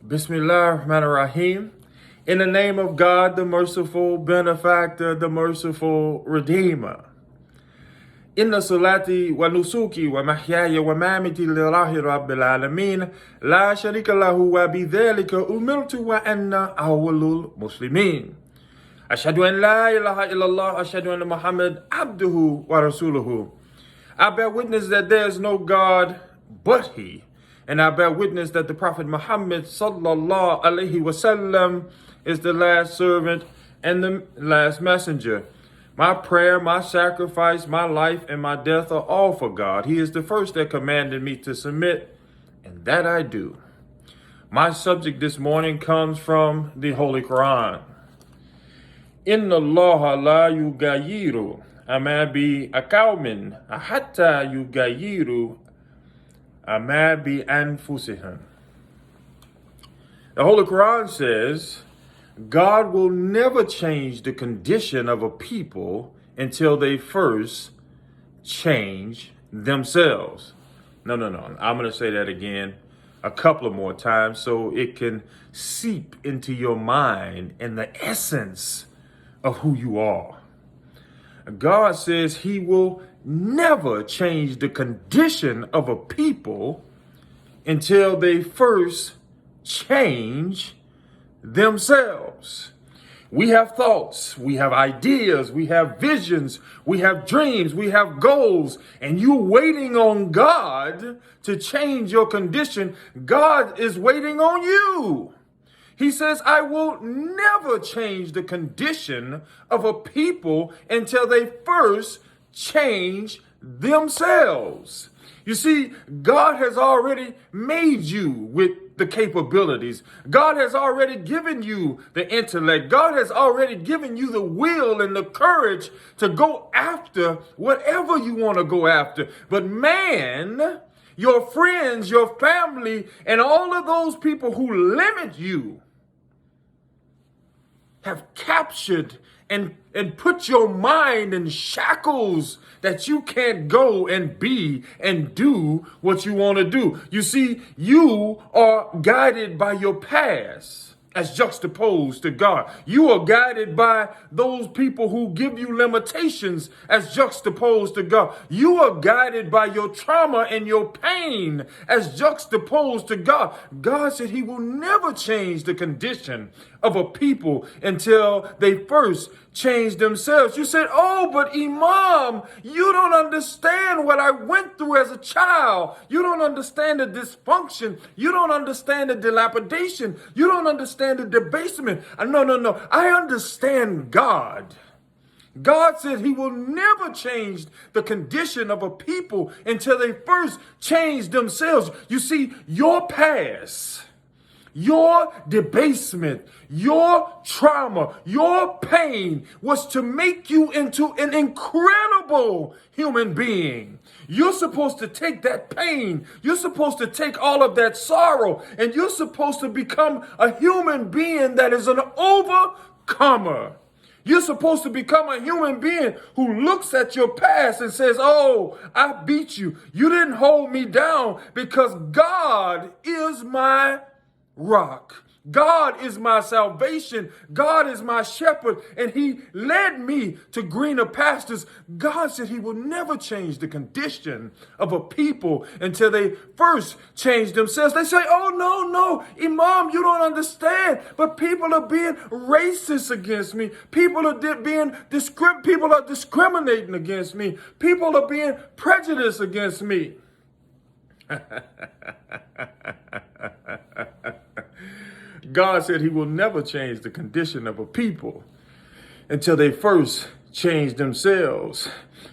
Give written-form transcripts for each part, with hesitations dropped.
Bismillah ar-Rahman ar-Rahim. In the name of God, the merciful benefactor, the merciful redeemer. Inna salati wa nusuki wa mahyaya wa mamiti lillahi rabbil alameen. La sharika lahu wa bidhalika umirtu wa anna awwalul muslimin. Ashhadu an la ilaha illallah, ashhadu anna Muhammad abduhu wa rasuluhu. I bear witness that there is no God but He. And I bear witness that the Prophet Muhammad sallallahu alaihi wasallam is the last servant and the last messenger. My prayer, my sacrifice, my life, and my death are all for God. He is the first that commanded me to submit, and that I do. My subject this morning comes from the Holy Quran. Inna Allah la yugayiru ama bi aqawmin hatta yugayiru ama bi anfusihim. The Holy Quran says, God will never change the condition of a people until they first change themselves. No. I'm going to say that again a couple of more times so it can seep into your mind and the essence of who you are. God says He will never change the condition of a people until they first change themselves. We have thoughts, we have ideas, we have visions, we have dreams, we have goals, and you're waiting on God to change your condition. God is waiting on you. He says, I will never change the condition of a people until they first change themselves. You see, God has already made you with the capabilities. God has already given you the intellect. God has already given you the will and the courage to go after whatever you want to go after. But man, your friends, your family, and all of those people who limit you have captured and put your mind in shackles that you can't go and be and do what you want to do. You see, you are guided by your past as juxtaposed to God. You are guided by those people who give you limitations as juxtaposed to God. You are guided by your trauma and your pain as juxtaposed to God. God said He will never change the condition of a people until they first change themselves. You said, oh, but Imam, you don't understand what I went through as a child. You don't understand the dysfunction. You don't understand the dilapidation. You don't understand the debasement. No. I understand God. God said He will never change the condition of a people until they first change themselves. You see, your past, your debasement, your trauma, your pain was to make you into an incredible human being. You're supposed to take that pain. You're supposed to take all of that sorrow, and you're supposed to become a human being that is an overcomer. You're supposed to become a human being who looks at your past and says, oh, I beat you. You didn't hold me down because God is my rock. God is my salvation. God is my shepherd, and He led me to greener pastures. God said He will never change the condition of a people until they first change themselves. They say, oh, no, Imam, you don't understand. But people are being racist against me. People are discriminating against me. People are being prejudiced against me. God said He will never change the condition of a people until they first change themselves.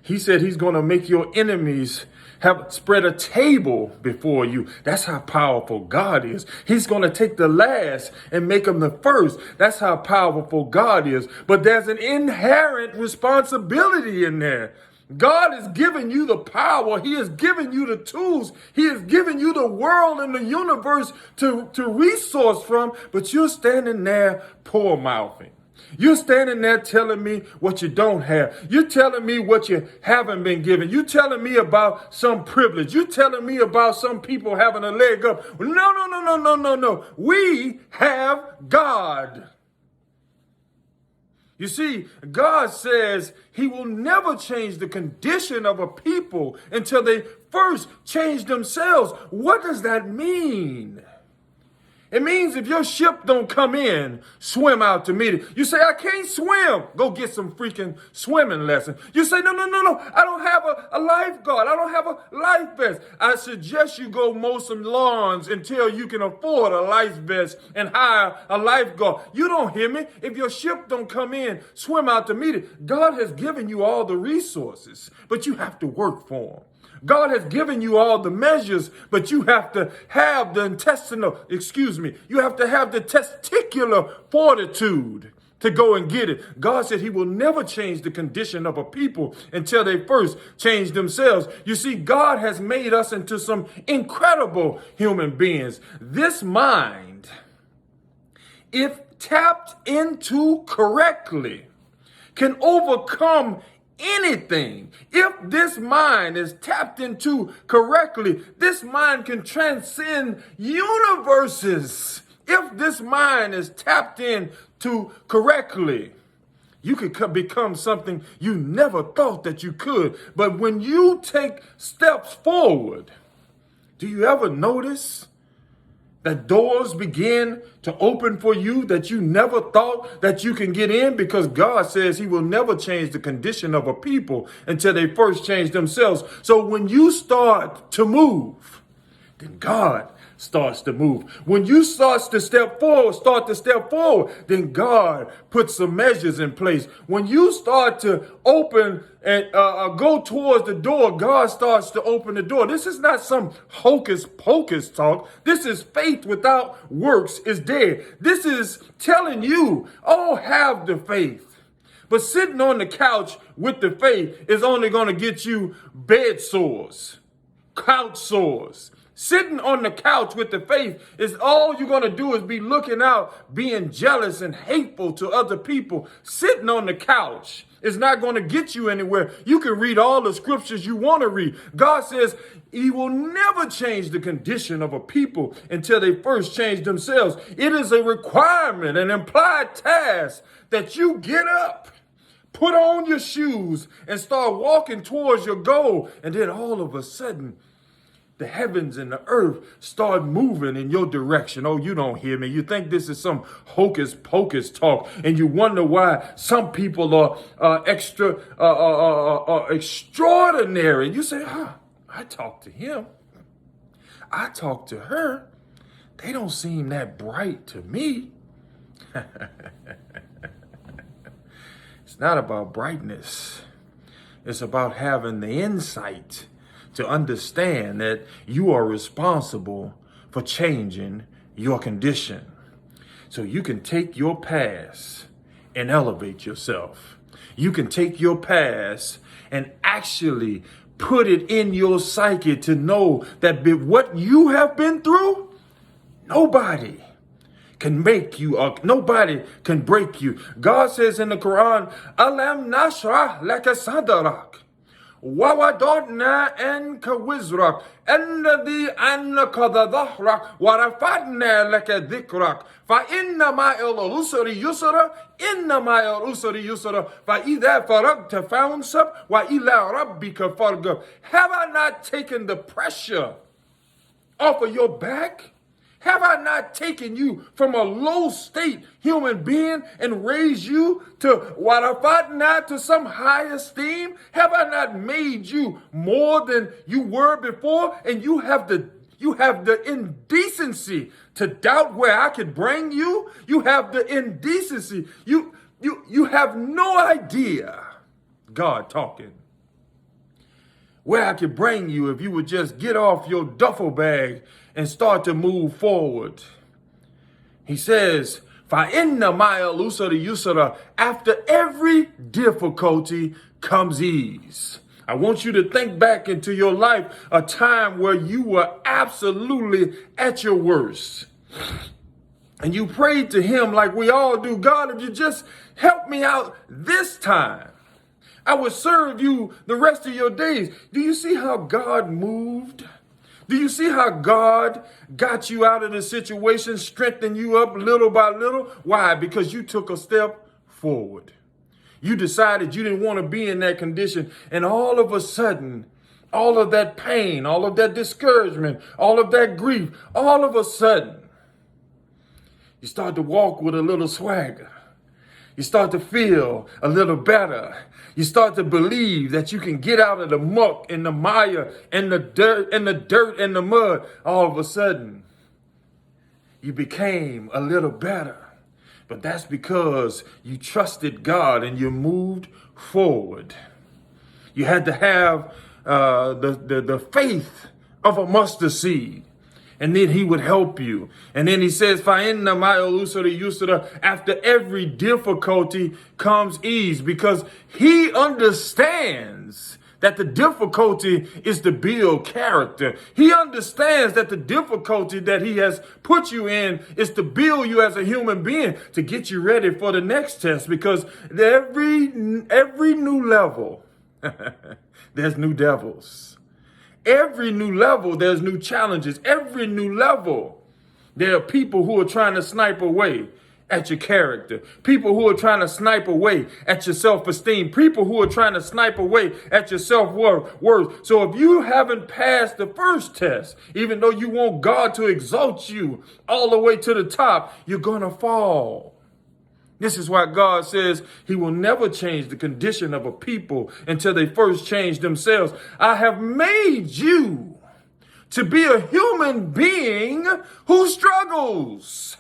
He said He's going to make your enemies have spread a table before you. That's how powerful God is. He's going to take the last and make them the first. That's how powerful God is. But there's an inherent responsibility in there. God has given you the power. He has given you the tools. He has given you the world and the universe to resource from, but you're standing there poor mouthing. You're standing there telling me what you don't have. You're telling me what you haven't been given. You're telling me about some privilege. You're telling me about some people having a leg up. No. We have God. You see, God says he will never change the condition of a people until they first change themselves. What does that mean? It means if your ship don't come in, swim out to meet it. You say, I can't swim. Go get some freaking swimming lesson. You say, no. I don't have a lifeguard. I don't have a life vest. I suggest you go mow some lawns until you can afford a life vest and hire a lifeguard. You don't hear me. If your ship don't come in, swim out to meet it. God has given you all the resources, but you have to work for them. God has given you all the measures, but you have to have the you have to have the testicular fortitude to go and get it. God said he will never change the condition of a people until they first change themselves. You see, God has made us into some incredible human beings. This mind, if tapped into correctly, can overcome anything. If this mind is tapped into correctly, this mind can transcend universes. If this mind is tapped into correctly, you could become something you never thought that you could. But when you take steps forward, do you ever notice that doors begin to open for you that you never thought that you can get in? Because God says he will never change the condition of a people until they first change themselves. So when you start to move, then God starts to move. When you start to step forward, then God puts some measures in place. When you start to open and go towards the door, God starts to open the door. This is not some hocus pocus talk. This is faith without works is dead. This is telling you, have the faith. But sitting on the couch with the faith is only going to get you bed sores, couch sores. Sitting on the couch with the faith is all you're going to do is be looking out, being jealous and hateful to other people. Sitting on the couch is not going to get you anywhere. You can read all the scriptures you want to read. God says he will never change the condition of a people until they first change themselves. It is a requirement, an implied task that you get up, put on your shoes and start walking towards your goal. And then all of a sudden, the heavens and the earth start moving in your direction. Oh, you don't hear me. You think this is some hocus pocus talk, and you wonder why some people are extraordinary. And you say, I talked to him. I talked to her. They don't seem that bright to me. It's not about brightness. It's about having the insight to understand that you are responsible for changing your condition. So you can take your past and elevate yourself. You can take your past and actually put it in your psyche to know that what you have been through, nobody can make you, nobody can break you. God says in the Quran, Alam nashrah laka sadrak. ووضعنا عنك وزرك الذي عنك ظهرك ورفعنا لك ذكرك فإن مع العسر يسرا إن مع العسر يسرا فإذا فرغت فانصب وإلى ربك فارغب. Have I not taken the pressure off of your back? Have I not taken you from a low state human being and raised you to warafatna, to some high esteem? Have I not made you more than you were before? And you have the indecency to doubt where I could bring you? You have the indecency. You have no idea, God talking, where I could bring you if you would just get off your duffel bag and start to move forward. He says, فَإِنَّ مَعَ الْعُسْرِ يُسْرًا. After every difficulty comes ease. I want you to think back into your life, a time where you were absolutely at your worst. and you prayed to him like we all do, God, if you just help me out this time, I will serve you the rest of your days. Do you see how God moved? Do you see how God got you out of the situation, strengthened you up little by little? Why? Because you took a step forward. You decided you didn't want to be in that condition. And all of a sudden, all of that pain, all of that discouragement, all of that grief, all of a sudden, you start to walk with a little swagger. You start to feel a little better. You start to believe that you can get out of the muck and the mire and the dirt and the mud. All of a sudden, you became a little better. But that's because you trusted God and you moved forward. You had to have the faith of a mustard seed. And then he would help you. And then he says, after every difficulty comes ease, because he understands that the difficulty is to build character. He understands that the difficulty that he has put you in is to build you as a human being, to get you ready for the next test, because every new level, there's new devils. Every new level, there's new challenges. Every new level, there are people who are trying to snipe away at your character. People who are trying to snipe away at your self-esteem. People who are trying to snipe away at your self-worth. So if you haven't passed the first test, even though you want God to exalt you all the way to the top, you're going to fall. This is why God says he will never change the condition of a people until they first change themselves. I have made you to be a human being who struggles.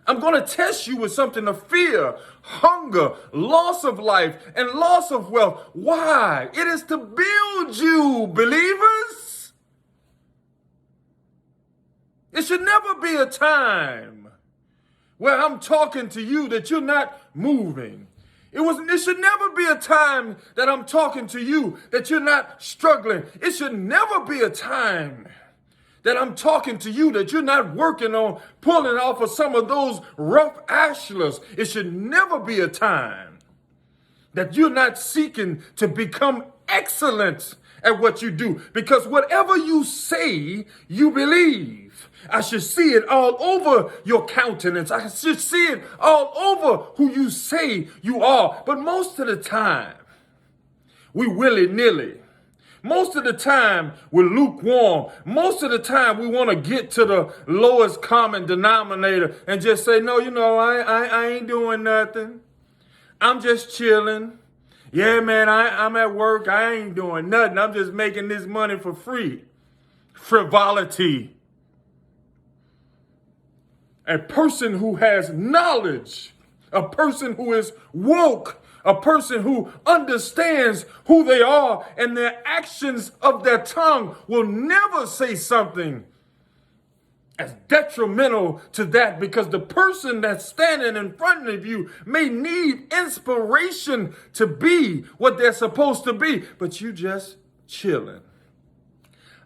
I'm going to test you with something of fear, hunger, loss of life, and loss of wealth. Why? It is to build you, believers. It should never be a time where I'm talking to you that you're not moving. It should never be a time that I'm talking to you that you're not struggling. It should never be a time that I'm talking to you that you're not working on pulling off of some of those rough ashlars. It should never be a time that you're not seeking to become excellent at what you do, because whatever you say, you believe. I should see it all over your countenance. I should see it all over who you say you are. But most of the time, we willy-nilly. Most of the time, we're lukewarm. Most of the time, we want to get to the lowest common denominator and just say, no, I ain't doing nothing. I'm just chilling. Yeah, man, I'm at work. I ain't doing nothing. I'm just making this money for free. Frivolity. A person who has knowledge, a person who is woke, a person who understands who they are and their actions of their tongue will never say something as detrimental to that, because the person that's standing in front of you may need inspiration to be what they're supposed to be, but you just chilling.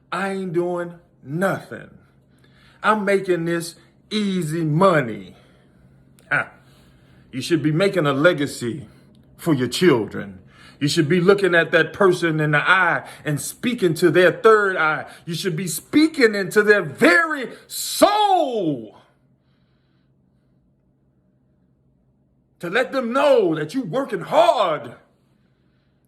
I ain't doing nothing. I'm making this easy money. You should be making a legacy for your children. You should be looking at that person in the eye and speaking to their third eye. You should be speaking into their very soul to let them know that you're working hard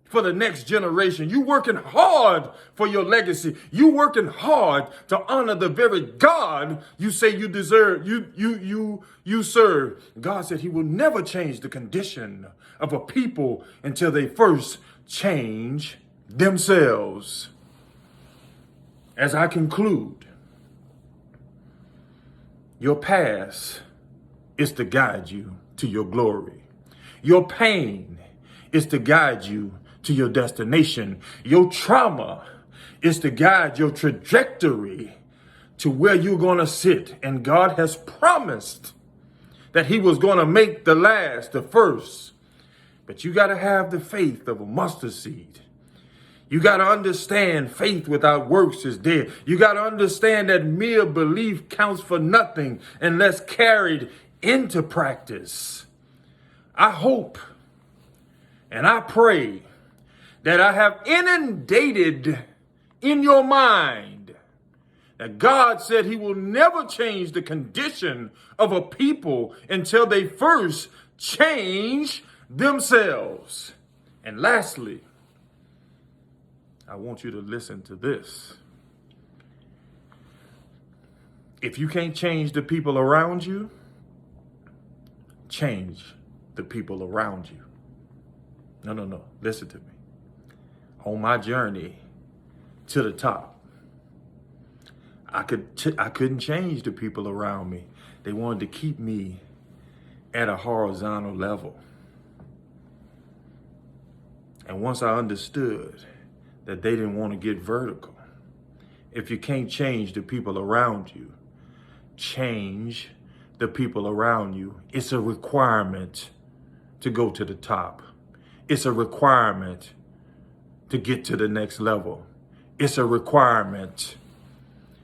for the next generation. You working hard for your legacy. You working hard to honor the very God you say you deserve, you serve. God said he will never change the condition of a people until they first change themselves. As I conclude, your past is to guide you to your glory. Your pain is to guide you to your destination. Your trauma is to guide your trajectory to where you're going to sit. And God has promised that he was going to make the last the first. But you got to have the faith of a mustard seed. You got to understand faith without works is dead. You got to understand that mere belief counts for nothing unless carried into practice. I hope and I pray that I have inundated in your mind that God said he will never change the condition of a people until they first change themselves. And lastly, I want you to listen to this. If you can't change the people around you, change the people around you. No. Listen to me. On my journey to the top, I couldn't change the people around me. They wanted to keep me at a horizontal level. And once I understood that they didn't want to get vertical, if you can't change the people around you, change the people around you. It's a requirement to go to the top. It's a requirement to get to the next level. It's a requirement.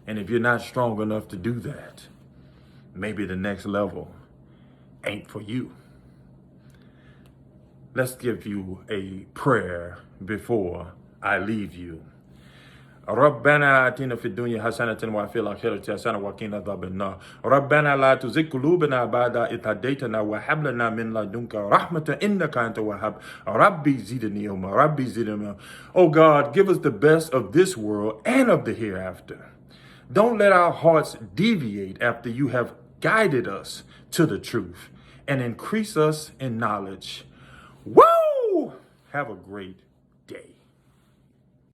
And if you're not strong enough to do that, maybe the next level ain't for you. Let's give you a prayer before I leave you. ربنا آتنا في الدنيا حسنة وفي الآخرة حسنة وقنا عذاب النار ربنا لا تزغ قلوبنا بعد إذ هديتنا وهب لنا من لدنك رحمة إنك أنت الوهاب ربي زدني علما ربي زدني علما. Oh God, give us the best of this world and of the hereafter. Don't let our hearts deviate after you have guided us to the truth and increase us in knowledge. Woo! Have a great